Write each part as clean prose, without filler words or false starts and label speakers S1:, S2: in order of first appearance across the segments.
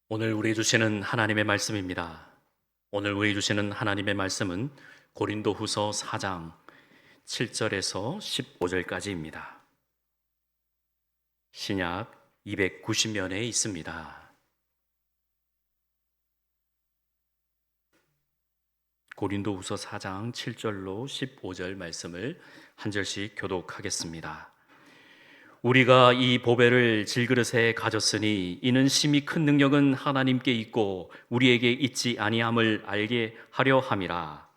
S1: 오늘 우리 주시는 하나님의 말씀입니다. 오늘 우리 주시는 하나님의 말씀은 고린도후서 4장 7절에서 15절까지입니다. 신약 290면에 있습니다. 고린도후서 4장 7절로 15절 말씀을 한 절씩 교독하겠습니다. 우리가 이 보배를 질그릇에 가졌으니 이는 심히 큰 능력은 하나님께 있고 우리에게 있지 아니함을 알게 하려 함이라.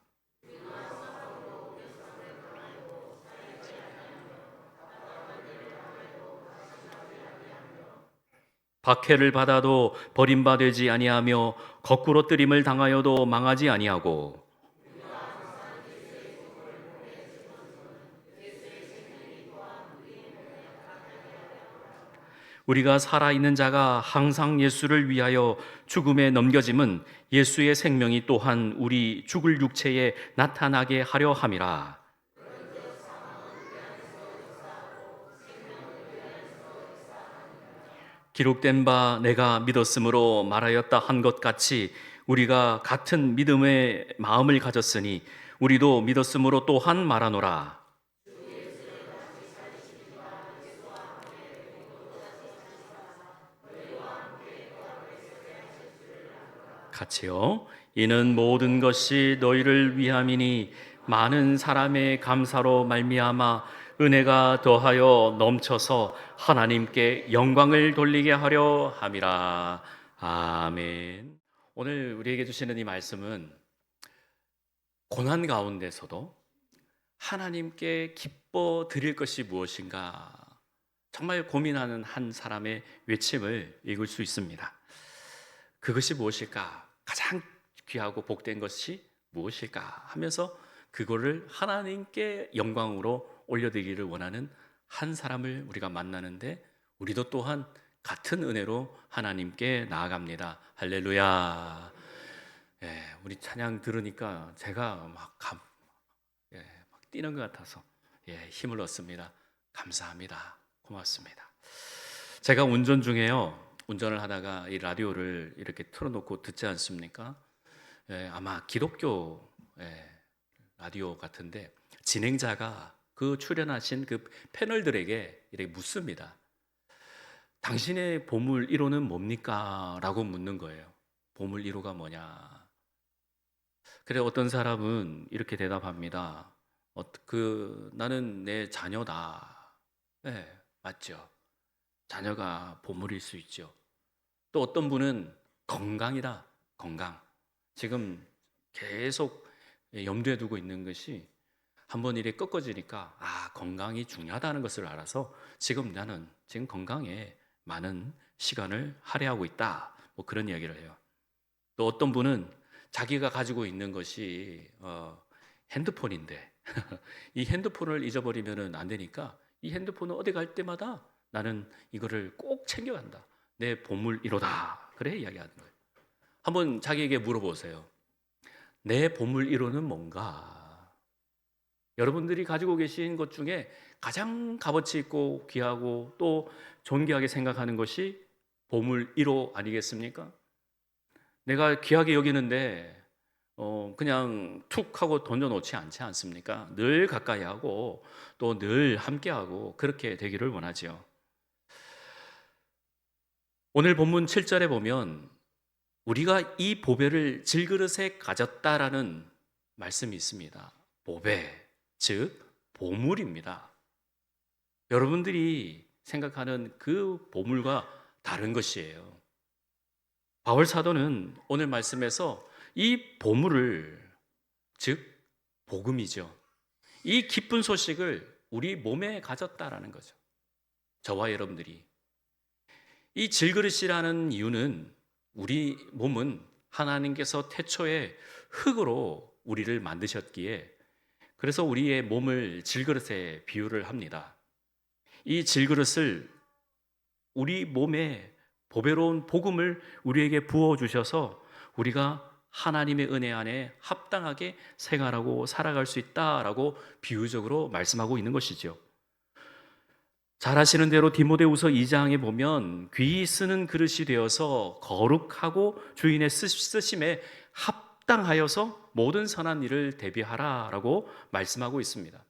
S1: 박해를 받아도 버림받지 아니하며 거꾸로 뜨림을 당하여도 망하지 아니하고 우리가 살아있는 자가 항상 예수를 위하여 죽음에 넘겨짐은 예수의 생명이 또한 우리 죽을 육체에 나타나게 하려 함이라. 기록된 바 내가 믿었으므로 말하였다 한 것 같이 우리가 같은 믿음의 마음을 가졌으니 우리도 믿었으므로 또한 말하노라. 같이요. 이는 모든 것이 너희를 위함이니 많은 사람의 감사로 말미암아 은혜가 더하여 넘쳐서 하나님께 영광을 돌리게 하려 함이라. 아멘. 오늘 우리에게 주시는 이 말씀은 고난 가운데서도 하나님께 기뻐 드릴 것이 무엇인가 정말 고민하는 한 사람의 외침을 읽을 수 있습니다. 그것이 무엇일까? 가장 귀하고 복된 것이 무엇일까? 하면서 그거를 하나님께 영광으로 올려드리기를 원하는 한 사람을 우리가 만나는데 우리도 또한 같은 은혜로 하나님께 나아갑니다. 할렐루야. 예, 우리 찬양 들으니까 제가 막 뛰는 것 같아서 힘을 얻습니다. 감사합니다. 고맙습니다. 제가 운전 중에요. 운전을 하다가 이 라디오를 이렇게 틀어놓고 듣지 않습니까? 아마 기독교 라디오 같은데 진행자가 그 출연하신 그 패널들에게 이렇게 묻습니다. 당신의 보물 1호는 뭡니까? 라고 묻는 거예요. 보물 1호가 뭐냐? 그래 어떤 사람은 이렇게 대답합니다. 나는 내 자녀다. 네, 맞죠. 자녀가 보물일 수 있죠. 또 어떤 분은 건강이다. 건강. 지금 계속 염두에 두고 있는 것이 한번 일이 꺾어지니까 건강이 중요하다는 것을 알아서 나는 지금 건강에 많은 시간을 할애하고 있다. 뭐 그런 이야기를 해요. 또 어떤 분은 자기가 가지고 있는 것이 핸드폰인데 이 핸드폰을 잊어버리면 안 되니까 이 핸드폰을 어디 갈 때마다 나는 이거를 꼭 챙겨간다. 내 보물 1호다. 그래 이야기하는 거예요. 한번 자기에게 물어보세요. 내 보물 1호는 뭔가? 여러분들이 가지고 계신 것 중에 가장 값어치 있고 귀하고 또 존귀하게 생각하는 것이 보물 1호 아니겠습니까? 내가 귀하게 여기는데 그냥 툭 하고 던져놓지 않지 않습니까? 늘 가까이 하고 또 늘 함께하고 그렇게 되기를 원하지요. 오늘 본문 7절에 보면 우리가 이 보배를 질그릇에 가졌다라는 말씀이 있습니다. 보배, 즉 보물입니다. 여러분들이 생각하는 그 보물과 다른 것이에요. 바울 사도는 오늘 말씀에서 이 보물을, 즉 복음이죠. 이 기쁜 소식을 우리 몸에 가졌다라는 거죠. 저와 여러분들이 이 질그릇이라는 이유는 우리 몸은 하나님께서 태초에 흙으로 우리를 만드셨기에 그래서 우리의 몸을 질그릇에 비유를 합니다. 이 질그릇을 우리 몸에 보배로운 복음을 우리에게 부어주셔서 우리가 하나님의 은혜 안에 합당하게 생활하고 살아갈 수 있다라고 비유적으로 말씀하고 있는 것이죠. 잘 아시는 대로 디모데후서 2장에 보면 귀 쓰는 그릇이 되어서 거룩하고 주인의 쓰심에 합당하여서 모든 선한 일을 대비하라라고 말씀하고 있습니다.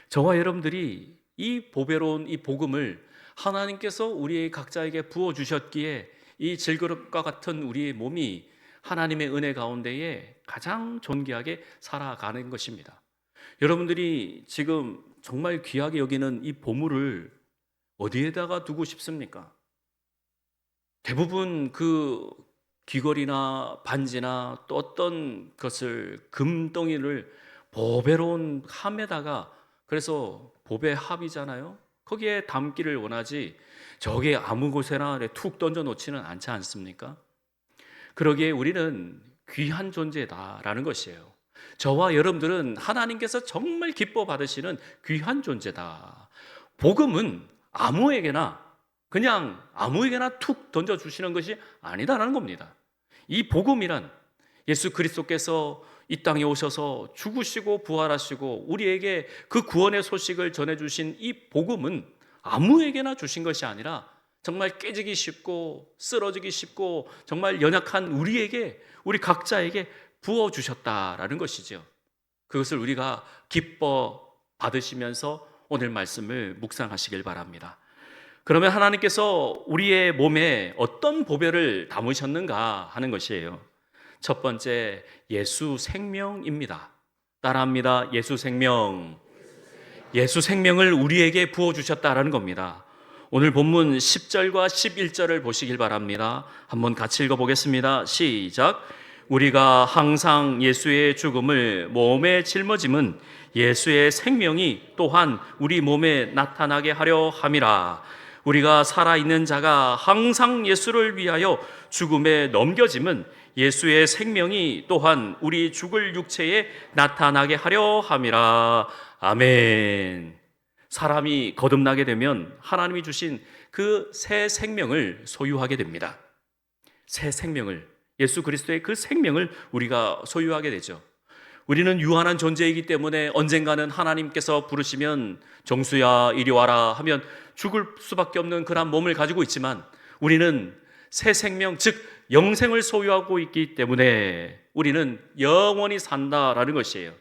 S1: 저와 여러분들이 이 보배로운 이 복음을 하나님께서 우리 각자에게 부어 주셨기에 이 질그릇과 같은 우리의 몸이 하나님의 은혜 가운데에 가장 존귀하게 살아가는 것입니다. 여러분들이 지금 정말 귀하게 여기는 이 보물을 어디에다가 두고 싶습니까? 대부분 그 귀걸이나 반지나 또 어떤 것을 금덩이를 보배로운 함에다가, 그래서 보배 합이잖아요. 거기에 담기를 원하지 저게 아무 곳에나 툭 던져 놓지는 않지 않습니까? 그러기에 우리는 귀한 존재다라는 것이에요. 저와 여러분들은 하나님께서 정말 기뻐 받으시는 귀한 존재다. 복음은 그냥 아무에게나 툭 던져주시는 것이 아니다라는 겁니다. 이 복음이란 예수 그리스도께서 이 땅에 오셔서 죽으시고 부활하시고 우리에게 그 구원의 소식을 전해주신 이 복음은 아무에게나 주신 것이 아니라 정말 깨지기 쉽고 쓰러지기 쉽고 정말 연약한 우리 각자에게 부어주셨다라는 것이죠. 그것을 우리가 기뻐 받으시면서 오늘 말씀을 묵상하시길 바랍니다. 그러면 하나님께서 우리의 몸에 어떤 보배를 담으셨는가 하는 것이에요. 첫 번째, 예수 생명입니다. 따라합니다. 예수 생명. 예수 생명을 우리에게 부어주셨다라는 겁니다. 오늘 본문 10절과 11절을 보시길 바랍니다. 한번 같이 읽어보겠습니다. 시작. 우리가 항상 예수의 죽음을 몸에 짊어짐은 예수의 생명이 또한 우리 몸에 나타나게 하려 함이라. 우리가 살아있는 자가 항상 예수를 위하여 죽음에 넘겨짐은 예수의 생명이 또한 우리 죽을 육체에 나타나게 하려 함이라. 아멘. 사람이 거듭나게 되면 하나님이 주신 그 새 생명을 소유하게 됩니다. 새 생명을, 예수 그리스도의 그 생명을 우리가 소유하게 되죠. 우리는 유한한 존재이기 때문에 언젠가는 하나님께서 부르시면 정수야 이리 와라 하면 죽을 수밖에 없는 그런 몸을 가지고 있지만, 우리는 새 생명, 즉 영생을 소유하고 있기 때문에 우리는 영원히 산다라는 것이에요.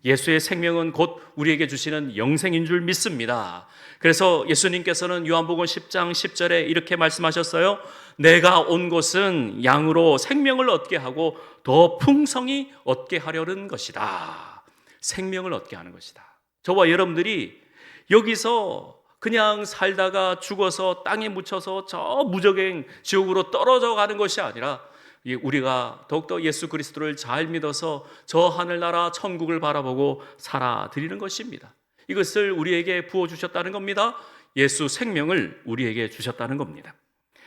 S1: 예수의 생명은 곧 우리에게 주시는 영생인 줄 믿습니다. 그래서 예수님께서는 요한복음 10장 10절에 이렇게 말씀하셨어요. 내가 온 것은 양으로 생명을 얻게 하고 더 풍성히 얻게 하려는 것이다. 생명을 얻게 하는 것이다. 저와 여러분들이 여기서 그냥 살다가 죽어서 땅에 묻혀서 저 무적행 지옥으로 떨어져 가는 것이 아니라 우리가 더욱더 예수 그리스도를 잘 믿어서 저 하늘나라 천국을 바라보고 살아드리는 것입니다. 이것을 우리에게 부어주셨다는 겁니다. 예수 생명을 우리에게 주셨다는 겁니다.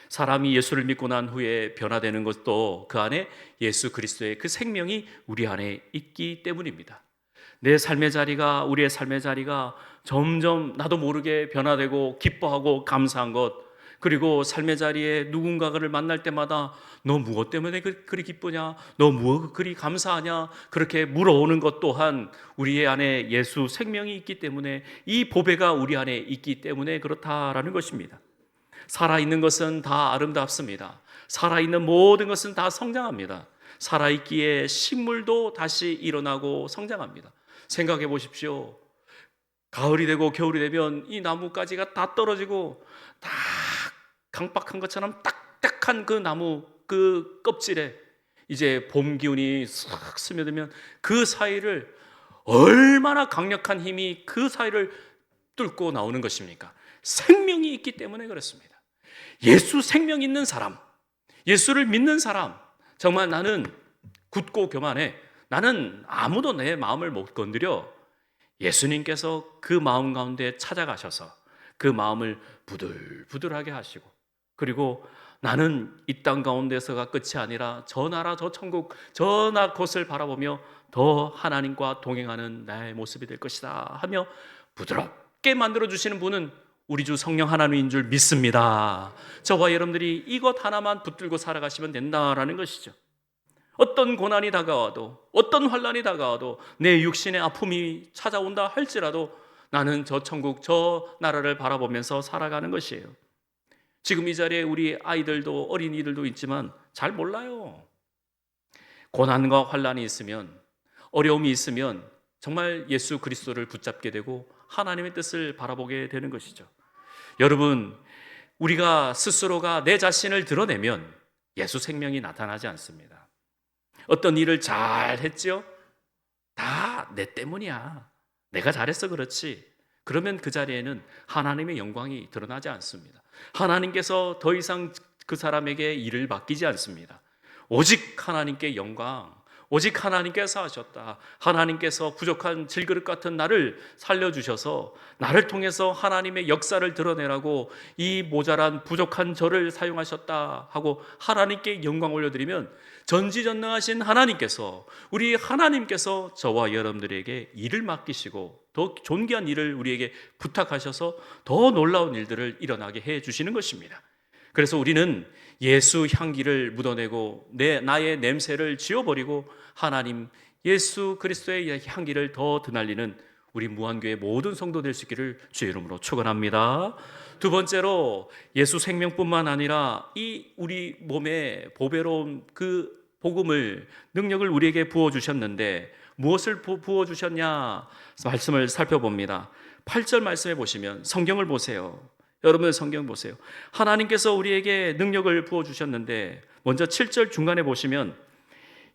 S1: 사람이 예수를 믿고 난 후에 변화되는 것도 그 안에 예수 그리스도의 그 생명이 우리 안에 있기 때문입니다. 내 삶의 자리가, 우리의 삶의 자리가 점점 나도 모르게 변화되고 기뻐하고 감사한 것, 그리고 삶의 자리에 누군가를 만날 때마다 너 무엇 때문에 그리 기쁘냐? 너 무엇 그리 감사하냐? 그렇게 물어오는 것 또한 우리의 안에 예수 생명이 있기 때문에, 이 보배가 우리 안에 있기 때문에 그렇다라는 것입니다. 살아있는 것은 다 아름답습니다. 살아있는 모든 것은 다 성장합니다. 살아있기에 식물도 다시 일어나고 성장합니다. 생각해 보십시오. 가을이 되고 겨울이 되면 이 나뭇가지가 다 떨어지고 다 강박한 것처럼 딱딱한 그 나무 그 껍질에 이제 봄 기운이 싹 스며들면 그 사이를, 얼마나 강력한 힘이 그 사이를 뚫고 나오는 것입니까? 생명이 있기 때문에 그렇습니다. 예수 생명 있는 사람, 예수를 믿는 사람, 정말 나는 굳고 교만해, 나는 아무도 내 마음을 못 건드려. 예수님께서 그 마음 가운데 찾아가셔서 그 마음을 부들부들하게 하시고, 그리고 나는 이 땅 가운데서가 끝이 아니라 저 나라 저 천국 저 나 곳을 바라보며 더 하나님과 동행하는 나의 모습이 될 것이다 하며 부드럽게 만들어주시는 분은 우리 주 성령 하나님인 줄 믿습니다. 저와 여러분들이 이것 하나만 붙들고 살아가시면 된다라는 것이죠. 어떤 고난이 다가와도, 어떤 환난이 다가와도, 내 육신의 아픔이 찾아온다 할지라도 나는 저 천국, 저 나라를 바라보면서 살아가는 것이에요. 지금 이 자리에 우리 아이들도 어린이들도 있지만 잘 몰라요. 고난과 환란이 있으면, 어려움이 있으면 정말 예수 그리스도를 붙잡게 되고 하나님의 뜻을 바라보게 되는 것이죠. 여러분, 우리가 스스로가 내 자신을 드러내면 예수 생명이 나타나지 않습니다. 어떤 일을 잘 했지요? 다 내 때문이야. 내가 잘해서 그렇지. 그러면 그 자리에는 하나님의 영광이 드러나지 않습니다. 하나님께서 더 이상 그 사람에게 일을 맡기지 않습니다. 오직 하나님께 영광, 오직 하나님께서 하셨다. 하나님께서 부족한 질그릇 같은 나를 살려주셔서 나를 통해서 하나님의 역사를 드러내라고 이 모자란 부족한 저를 사용하셨다 하고 하나님께 영광 올려드리면 전지전능하신 하나님께서, 우리 하나님께서 저와 여러분들에게 일을 맡기시고 더 존귀한 일을 우리에게 부탁하셔서 더 놀라운 일들을 일어나게 해 주시는 것입니다. 그래서 우리는 예수 향기를 묻어내고 나의 냄새를 지워버리고 하나님 예수 그리스도의 향기를 더 드날리는 우리 무한교회 모든 성도 될 수 있기를 주의 이름으로 축원합니다. 두 번째로 예수 생명뿐만 아니라 이 우리 몸에 보배로운 그 복음을, 능력을 우리에게 부어주셨는데 무엇을 부어주셨냐 말씀을 살펴봅니다. 8절 말씀해 보시면, 성경을 보세요. 여러분 성경 보세요. 하나님께서 우리에게 능력을 부어주셨는데 먼저 7절 중간에 보시면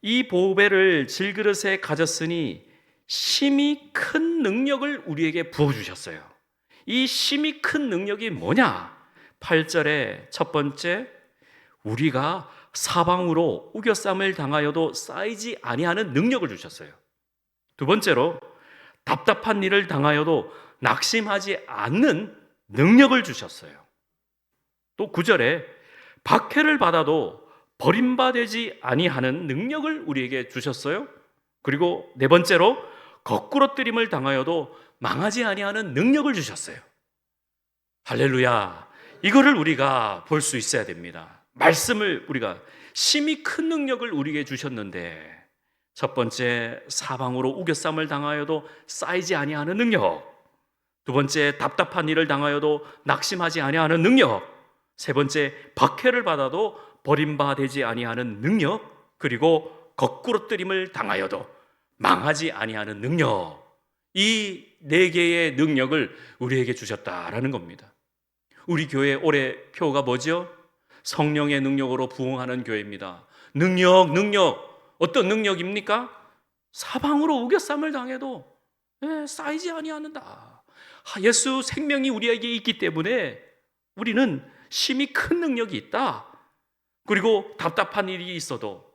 S1: 이 보배를 질그릇에 가졌으니 심히 큰 능력을 우리에게 부어주셨어요. 이 심히 큰 능력이 뭐냐? 8절에 첫 번째, 우리가 사방으로 우겨쌈을 당하여도 쌓이지 아니하는 능력을 주셨어요. 두 번째로, 답답한 일을 당하여도 낙심하지 않는 능력을 주셨어요. 또 9절에 박해를 받아도 버림받지 아니하는 능력을 우리에게 주셨어요. 그리고 네 번째로, 거꾸러뜨림을 당하여도 망하지 아니하는 능력을 주셨어요. 할렐루야. 이거를 우리가 볼 수 있어야 됩니다. 말씀을 우리가 심히 큰 능력을 우리에게 주셨는데, 첫 번째, 사방으로 우겨쌈을 당하여도 쌓이지 아니하는 능력. 두 번째, 답답한 일을 당하여도 낙심하지 아니하는 능력. 세 번째, 박해를 받아도 버림받지 아니하는 능력. 그리고 거꾸러뜨림을 당하여도 망하지 아니하는 능력. 이 네 개의 능력을 우리에게 주셨다라는 겁니다. 우리 교회 올해 표가 뭐죠? 성령의 능력으로 부흥하는 교회입니다. 능력. 어떤 능력입니까? 사방으로 우겨쌈을 당해도 쌓이지 아니하는다. 예수 생명이 우리에게 있기 때문에 우리는 심히 큰 능력이 있다. 그리고 답답한 일이 있어도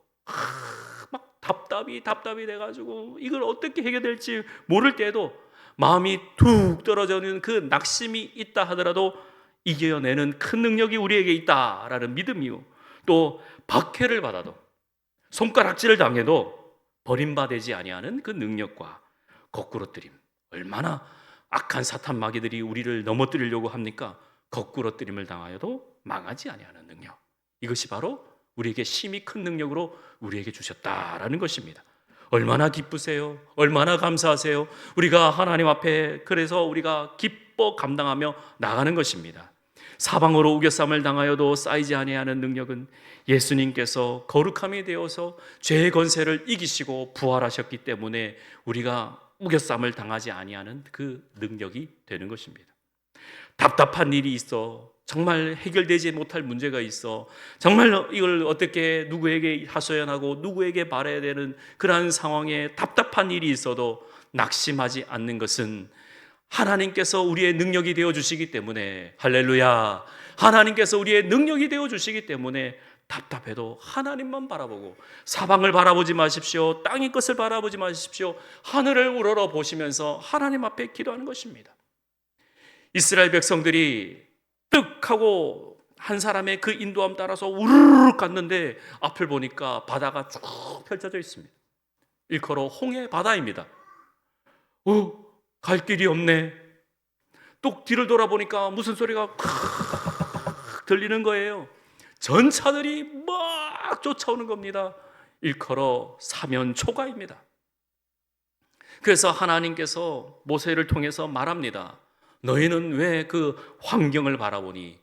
S1: 막 답답이 돼가지고 이걸 어떻게 해결될지 모를 때에도 마음이 툭 떨어지는 그 낙심이 있다 하더라도 이겨내는 큰 능력이 우리에게 있다라는 믿음이요. 또 박해를 받아도, 손가락질을 당해도 버림받지 아니하는 그 능력과 거꾸러뜨림. 얼마나 악한 사탄 마귀들이 우리를 넘어뜨리려고 합니까? 거꾸러뜨림을 당하여도 망하지 아니하는 능력. 이것이 바로 우리에게 심히 큰 능력으로 우리에게 주셨다라는 것입니다. 얼마나 기쁘세요? 얼마나 감사하세요? 우리가 하나님 앞에 그래서 우리가 기뻐 감당하며 나가는 것입니다. 사방으로 우겨쌈을 당하여도 쌓이지 아니하는 능력은 예수님께서 거룩함이 되어서 죄의 권세를 이기시고 부활하셨기 때문에 우리가 우겨쌈을 당하지 아니하는 그 능력이 되는 것입니다. 답답한 일이 있어, 정말 해결되지 못할 문제가 있어, 정말 이걸 어떻게 누구에게 하소연하고 누구에게 말해야 되는 그러한 상황에 답답한 일이 있어도 낙심하지 않는 것은 하나님께서 우리의 능력이 되어주시기 때문에, 할렐루야, 하나님께서 우리의 능력이 되어주시기 때문에 답답해도 하나님만 바라보고 사방을 바라보지 마십시오. 땅의 것을 바라보지 마십시오. 하늘을 우러러 보시면서 하나님 앞에 기도하는 것입니다. 이스라엘 백성들이 뜩 하고 한 사람의 그 인도함 따라서 우르르 갔는데 앞을 보니까 바다가 쭉 펼쳐져 있습니다. 일컬어 홍해 바다입니다. 갈 길이 없네. 또 뒤를 돌아보니까 무슨 소리가 들리는 거예요. 전차들이 막 쫓아오는 겁니다. 일컬어 사면초가입니다. 그래서 하나님께서 모세를 통해서 말합니다. 너희는 왜 그 환경을 바라보니?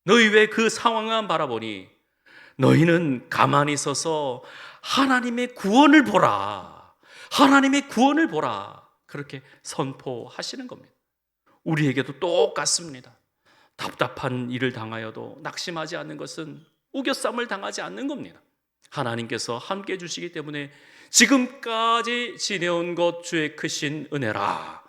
S1: 너희 왜 그 상황만 바라보니? 너희는 가만히 서서 하나님의 구원을 보라. 하나님의 구원을 보라. 그렇게 선포하시는 겁니다. 우리에게도 똑같습니다. 답답한 일을 당하여도 낙심하지 않는 것은 우겨쌈을 당하지 않는 겁니다. 하나님께서 함께 해주시기 때문에 지금까지 지내온 것 주의 크신 은혜라.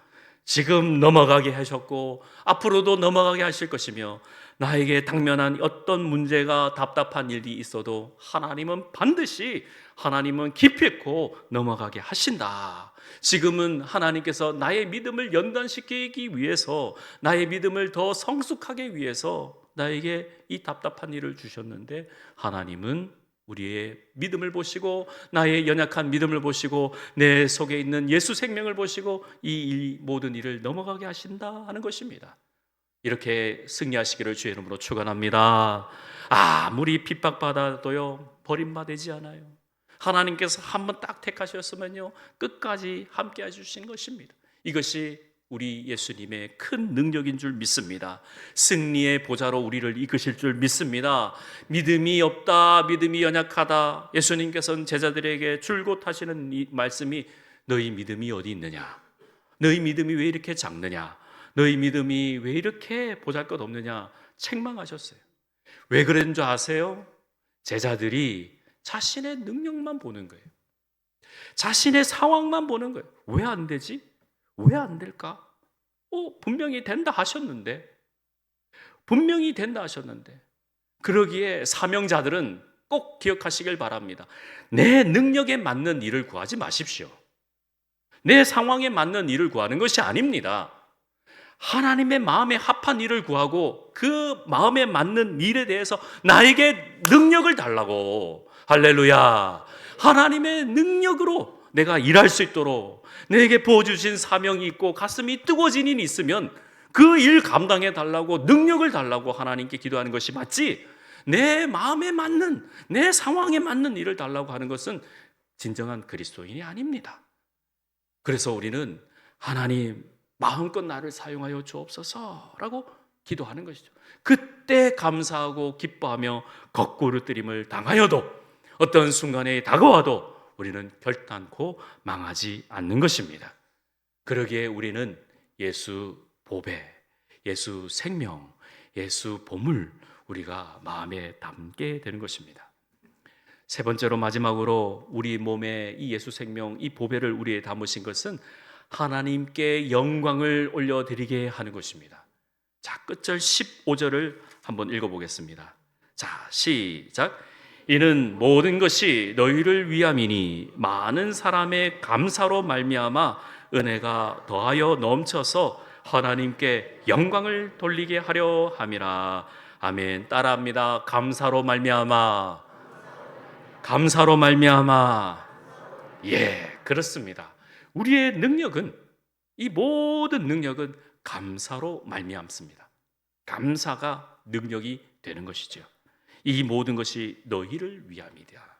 S1: 지금 넘어가게 하셨고 앞으로도 넘어가게 하실 것이며, 나에게 당면한 어떤 문제가 답답한 일이 있어도 하나님은 반드시, 하나님은 기필코 넘어가게 하신다. 지금은 하나님께서 나의 믿음을 연단시키기 위해서, 나의 믿음을 더 성숙하게 위해서 나에게 이 답답한 일을 주셨는데, 하나님은 우리의 믿음을 보시고 나의 연약한 믿음을 보시고 내 속에 있는 예수 생명을 보시고 이 모든 일을 넘어가게 하신다 하는 것입니다. 이렇게 승리하시기를 주의 이름으로 축원합니다. 아무리 핍박받아도요 버림받지 않아요. 하나님께서 한번 딱 택하셨으면요 끝까지 함께 해주신 것입니다. 이것이 우리 예수님의 큰 능력인 줄 믿습니다. 승리의 보좌로 우리를 이끄실 줄 믿습니다. 믿음이 없다, 믿음이 연약하다, 예수님께서는 제자들에게 줄곧 하시는 이 말씀이, 너희 믿음이 어디 있느냐? 너희 믿음이 왜 이렇게 작느냐? 너희 믿음이 왜 이렇게 보잘것없느냐? 책망하셨어요. 왜 그런 줄 아세요? 제자들이 자신의 능력만 보는 거예요. 자신의 상황만 보는 거예요. 왜 안 되지? 왜 안 될까? 분명히 된다 하셨는데, 분명히 된다 하셨는데. 그러기에 사명자들은 꼭 기억하시길 바랍니다. 내 능력에 맞는 일을 구하지 마십시오. 내 상황에 맞는 일을 구하는 것이 아닙니다. 하나님의 마음에 합한 일을 구하고 그 마음에 맞는 일에 대해서 나에게 능력을 달라고. 할렐루야. 하나님의 능력으로 내가 일할 수 있도록 내게 부어주신 사명이 있고 가슴이 뜨거워진 일이 있으면 그 일 감당해 달라고, 능력을 달라고 하나님께 기도하는 것이 맞지, 내 마음에 맞는, 내 상황에 맞는 일을 달라고 하는 것은 진정한 그리스도인이 아닙니다. 그래서 우리는 하나님 마음껏 나를 사용하여 주옵소서라고 기도하는 것이죠. 그때 감사하고 기뻐하며 거꾸로뜨림을 당하여도, 어떤 순간에 다가와도 우리는 결단코 망하지 않는 것입니다. 그러기에 우리는 예수 보배, 예수 생명, 예수 보물, 우리가 마음에 담게 되는 것입니다. 세 번째로 마지막으로 우리 몸에 이 예수 생명, 이 보배를 우리에 담으신 것은 하나님께 영광을 올려드리게 하는 것입니다. 자, 끝절 15절을 한번 읽어보겠습니다. 자, 시작. 이는 모든 것이 너희를 위함이니 많은 사람의 감사로 말미암아 은혜가 더하여 넘쳐서 하나님께 영광을 돌리게 하려 함이라. 아멘. 따라합니다. 감사로 말미암아. 감사로 말미암아. 예, 그렇습니다. 우리의 능력은, 이 모든 능력은 감사로 말미암습니다. 감사가 능력이 되는 것이죠. 이 모든 것이 너희를 위함이다.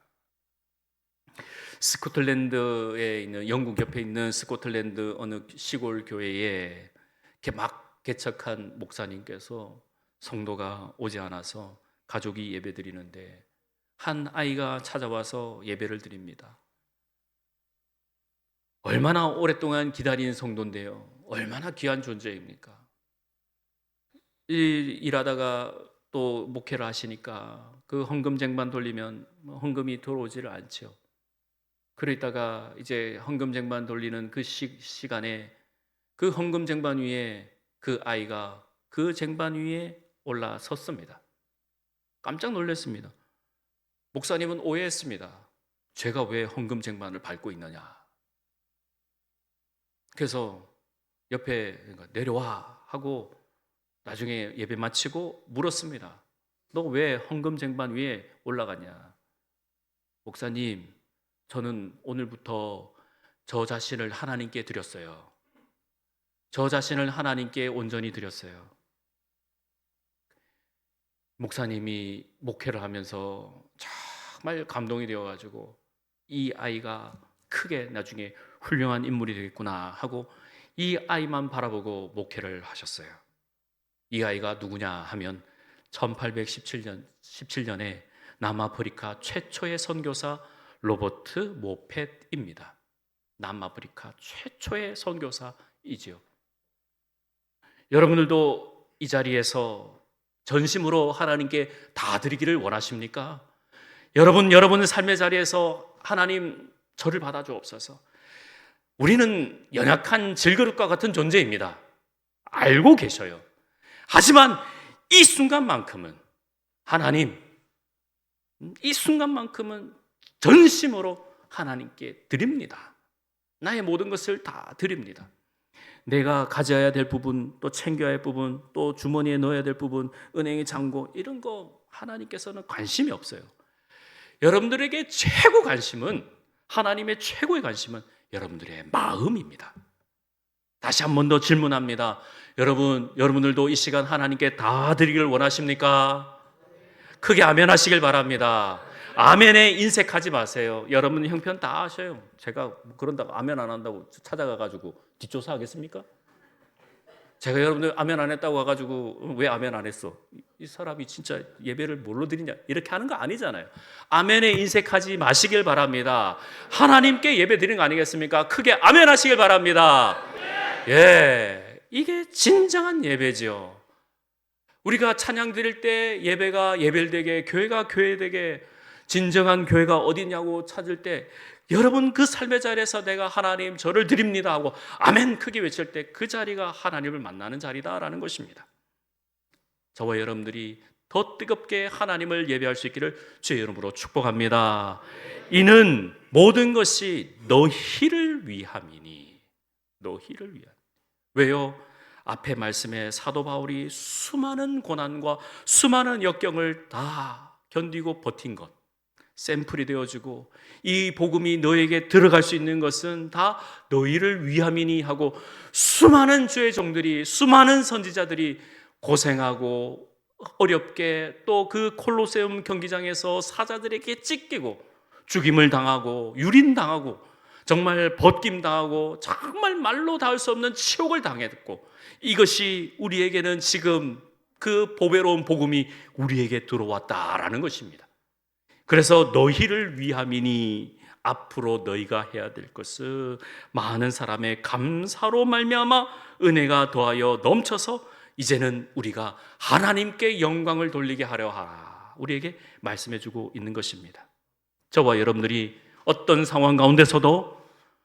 S1: 스코틀랜드에 있는, 영국 옆에 있는 스코틀랜드 어느 시골 교회에 이렇게 막 개척한 목사님께서 성도가 오지 않아서 가족이 예배 드리는데 한 아이가 찾아와서 예배를 드립니다. 얼마나 오랫동안 기다린 성도인데요, 얼마나 귀한 존재입니까? 일하다가 또 목회를 하시니까 그 헌금 쟁반 돌리면 헌금이 들어오지를 않죠. 그러다가 이제 헌금 쟁반 돌리는 그 시간에 그 헌금 쟁반 위에 그 아이가 그 쟁반 위에 올라섰습니다. 깜짝 놀랐습니다. 목사님은 오해했습니다. 제가 왜 헌금 쟁반을 밟고 있느냐. 그래서 옆에 내려와 하고 나중에 예배 마치고 물었습니다. 너 왜 헌금 쟁반 위에 올라가냐? 목사님, 저는 오늘부터 저 자신을 하나님께 드렸어요. 저 자신을 하나님께 온전히 드렸어요. 목사님이 목회를 하면서 정말 감동이 되어가지고 이 아이가 크게 나중에 훌륭한 인물이 되겠구나 하고 이 아이만 바라보고 목회를 하셨어요. 이 아이가 누구냐 하면 1817년에 남아프리카 최초의 선교사 로버트 모펫입니다. 남아프리카 최초의 선교사이지요. 여러분들도 이 자리에서 전심으로 하나님께 다 드리기를 원하십니까? 여러분의 삶의 자리에서 하나님 저를 받아주옵소서. 우리는 연약한 질그릇과 같은 존재입니다. 알고 계셔요. 하지만 이 순간만큼은 하나님, 이 순간만큼은 전심으로 하나님께 드립니다. 나의 모든 것을 다 드립니다. 내가 가져야 될 부분, 또 챙겨야 할 부분, 또 주머니에 넣어야 될 부분, 은행의 잔고 이런 거 하나님께서는 관심이 없어요. 여러분들에게 최고 관심은, 하나님의 최고의 관심은 여러분들의 마음입니다. 다시 한 번 더 질문합니다. 여러분들도 이 시간 하나님께 다 드리기를 원하십니까? 크게 아멘 하시길 바랍니다. 아멘에 인색하지 마세요. 여러분 형편 다 아셔요. 제가 그런다고 아멘 안 한다고 찾아가가지고 뒷조사 하겠습니까? 제가 여러분들 아멘 안 했다고 와가지고 왜 아멘 안 했어? 이 사람이 진짜 예배를 뭘로 드리냐? 이렇게 하는 거 아니잖아요. 아멘에 인색하지 마시길 바랍니다. 하나님께 예배 드리는 거 아니겠습니까? 크게 아멘 하시길 바랍니다. 예, 이게 진정한 예배죠. 우리가 찬양 드릴 때 예배가 예배되게, 교회가 교회되게, 진정한 교회가 어디냐고 찾을 때 여러분 그 삶의 자리에서 내가 하나님 저를 드립니다 하고 아멘 크게 외칠 때 그 자리가 하나님을 만나는 자리다라는 것입니다. 저와 여러분들이 더 뜨겁게 하나님을 예배할 수 있기를 주의 이름으로 축복합니다. 이는 모든 것이 너희를 위함이니. 너희를 위함. 왜요? 앞에 말씀에 사도 바울이 수많은 고난과 수많은 역경을 다 견디고 버틴 것, 샘플이 되어주고 이 복음이 너에게 들어갈 수 있는 것은 다 너희를 위함이니 하고 수많은 주의 종들이, 수많은 선지자들이 고생하고 어렵게 또 그 콜로세움 경기장에서 사자들에게 찢기고 죽임을 당하고 유린당하고 정말 벗김당하고 정말 말로 닿을 수 없는 치욕을 당했고, 이것이 우리에게는 지금 그 보배로운 복음이 우리에게 들어왔다라는 것입니다. 그래서 너희를 위함이니 앞으로 너희가 해야 될 것은 많은 사람의 감사로 말미암아 은혜가 더하여 넘쳐서 이제는 우리가 하나님께 영광을 돌리게 하려 하라, 우리에게 말씀해주고 있는 것입니다. 저와 여러분들이 어떤 상황 가운데서도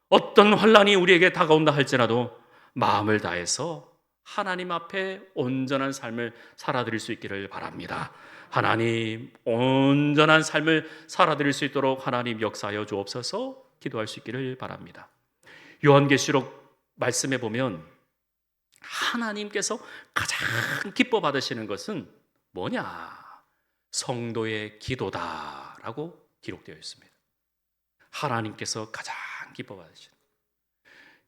S1: 어떤 환난이 우리에게 다가온다 할지라도 마음을 다해서 하나님 앞에 온전한 삶을 살아드릴 수 있기를 바랍니다. 하나님, 온전한 삶을 살아드릴 수 있도록 하나님 역사하여 주옵소서. 기도할 수 있기를 바랍니다. 요한계시록 말씀에 보면 하나님께서 가장 기뻐 받으시는 것은 뭐냐? 성도의 기도다라고 기록되어 있습니다. 하나님께서 가장 기뻐 받으시는,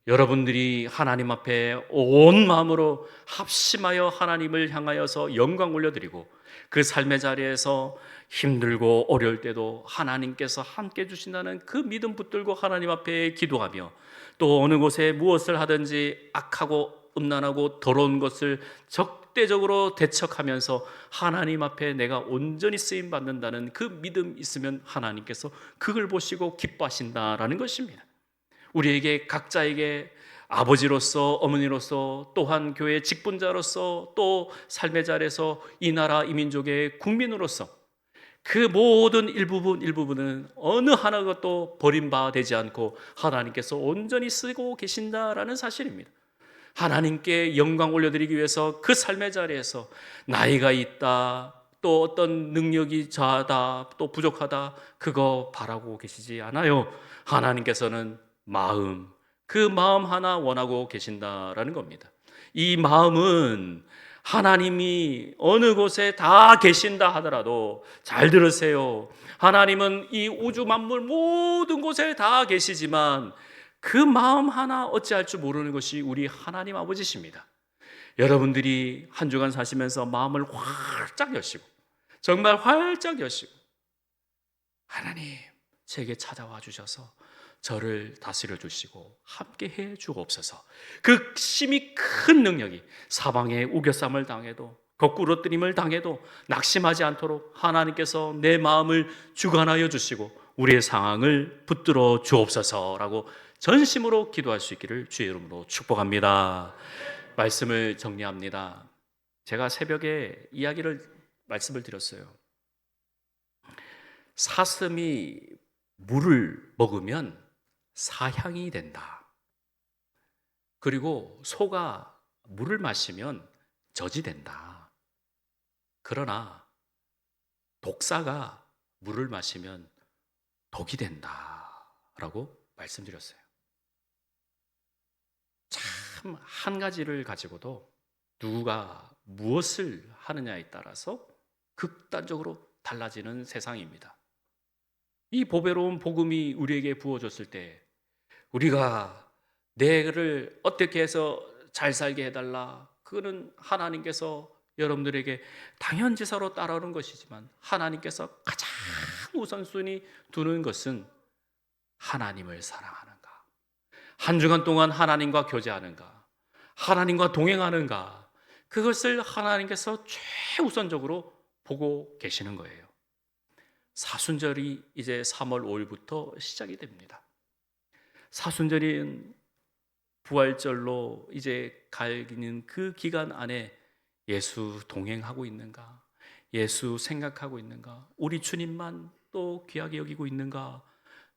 S1: 여러분들이 하나님 앞에 온 마음으로 합심하여 하나님을 향하여서 영광 올려드리고 그 삶의 자리에서 힘들고 어려울 때도 하나님께서 함께 주신다는 그 믿음 붙들고 하나님 앞에 기도하며, 또 어느 곳에 무엇을 하든지 악하고 음란하고 더러운 것을 적대적으로 대척하면서 하나님 앞에 내가 온전히 쓰임 받는다는 그 믿음 있으면 하나님께서 그걸 보시고 기뻐하신다라는 것입니다. 우리에게 각자에게 아버지로서, 어머니로서, 또한 교회 직분자로서, 또 삶의 자리에서 이 나라 이 민족의 국민으로서 그 모든 일부분은 어느 하나가 또 버림받지 않고 하나님께서 온전히 쓰고 계신다라는 사실입니다. 하나님께 영광 올려드리기 위해서 그 삶의 자리에서 나이가 있다, 또 어떤 능력이 저하다, 또 부족하다, 그거 바라고 계시지 않아요. 하나님께서는 마음, 그 마음 하나 원하고 계신다라는 겁니다. 이 마음은 하나님이 어느 곳에 다 계신다 하더라도, 잘 들으세요, 하나님은 이 우주 만물 모든 곳에 다 계시지만 그 마음 하나 어찌할 줄 모르는 것이 우리 하나님 아버지십니다. 여러분들이 한 주간 사시면서 마음을 활짝 여시고, 정말 활짝 여시고, 하나님 제게 찾아와 주셔서 저를 다스려 주시고 함께 해 주옵소서. 그 심히 큰 능력이 사방에 우겨쌈을 당해도 거꾸로 뜨림을 당해도 낙심하지 않도록 하나님께서 내 마음을 주관하여 주시고 우리의 상황을 붙들어 주옵소서라고 전심으로 기도할 수 있기를 주의 이름으로 축복합니다. 말씀을 정리합니다. 제가 새벽에 말씀을 드렸어요. 사슴이 물을 먹으면 사향이 된다. 그리고 소가 물을 마시면 젖이 된다. 그러나 독사가 물을 마시면 독이 된다라고 말씀드렸어요. 참 한 가지를 가지고도 누가 무엇을 하느냐에 따라서 극단적으로 달라지는 세상입니다. 이 보배로운 복음이 우리에게 부어졌을 때 우리가 내를 어떻게 해서 잘 살게 해달라, 그거는 하나님께서 여러분들에게 당연지사로 따라오는 것이지만 하나님께서 가장 우선순위 두는 것은 하나님을 사랑하는가, 한 주간 동안 하나님과 교제하는가, 하나님과 동행하는가, 그것을 하나님께서 최우선적으로 보고 계시는 거예요. 사순절이 이제 3월 5일부터 시작이 됩니다. 사순절인 부활절로 이제 갈기는 그 기간 안에 예수 동행하고 있는가, 예수 생각하고 있는가, 우리 주님만 또 귀하게 여기고 있는가,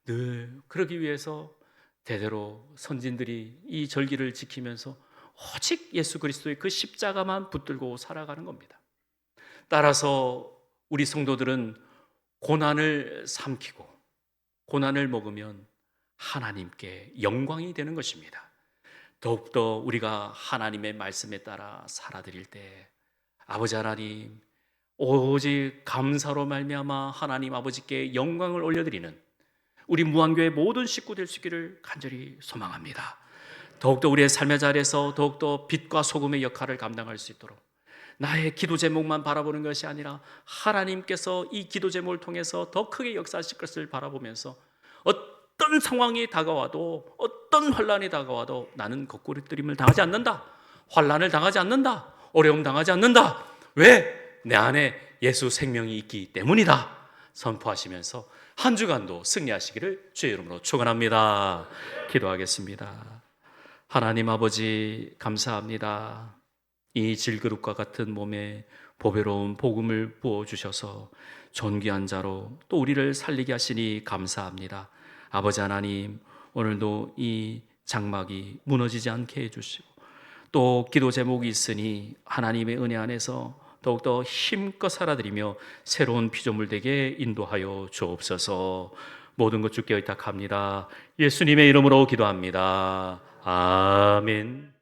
S1: 늘 그러기 위해서 대대로 선진들이 이 절기를 지키면서 오직 예수 그리스도의 그 십자가만 붙들고 살아가는 겁니다. 따라서 우리 성도들은 고난을 삼키고 고난을 먹으면 하나님께 영광이 되는 것입니다. 더욱더 우리가 하나님의 말씀에 따라 살아드릴 때 아버지 하나님, 오직 감사로 말미암아 하나님 아버지께 영광을 올려드리는 우리 무한교회 모든 식구 될 수 있기를 간절히 소망합니다. 더욱더 우리의 삶의 자리에서 더욱더 빛과 소금의 역할을 감당할 수 있도록 나의 기도 제목만 바라보는 것이 아니라 하나님께서 이 기도 제목을 통해서 더 크게 역사하실 것을 바라보면서 어떤 상황이 다가와도, 어떤 환란이 다가와도 나는 거꾸로 뜨림을 당하지 않는다, 환란을 당하지 않는다, 어려움 당하지 않는다. 왜? 내 안에 예수 생명이 있기 때문이다 선포하시면서 한 주간도 승리하시기를 주의 이름으로 축원합니다. 기도하겠습니다. 하나님 아버지, 감사합니다. 이 질그릇과 같은 몸에 보배로운 복음을 부어주셔서 존귀한 자로 또 우리를 살리게 하시니 감사합니다. 아버지 하나님, 오늘도 이 장막이 무너지지 않게 해주시고 또 기도 제목이 있으니 하나님의 은혜 안에서 더욱더 힘껏 살아드리며 새로운 피조물 되게 인도하여 주옵소서. 모든 것 주께 의탁합니다. 예수님의 이름으로 기도합니다. 아멘.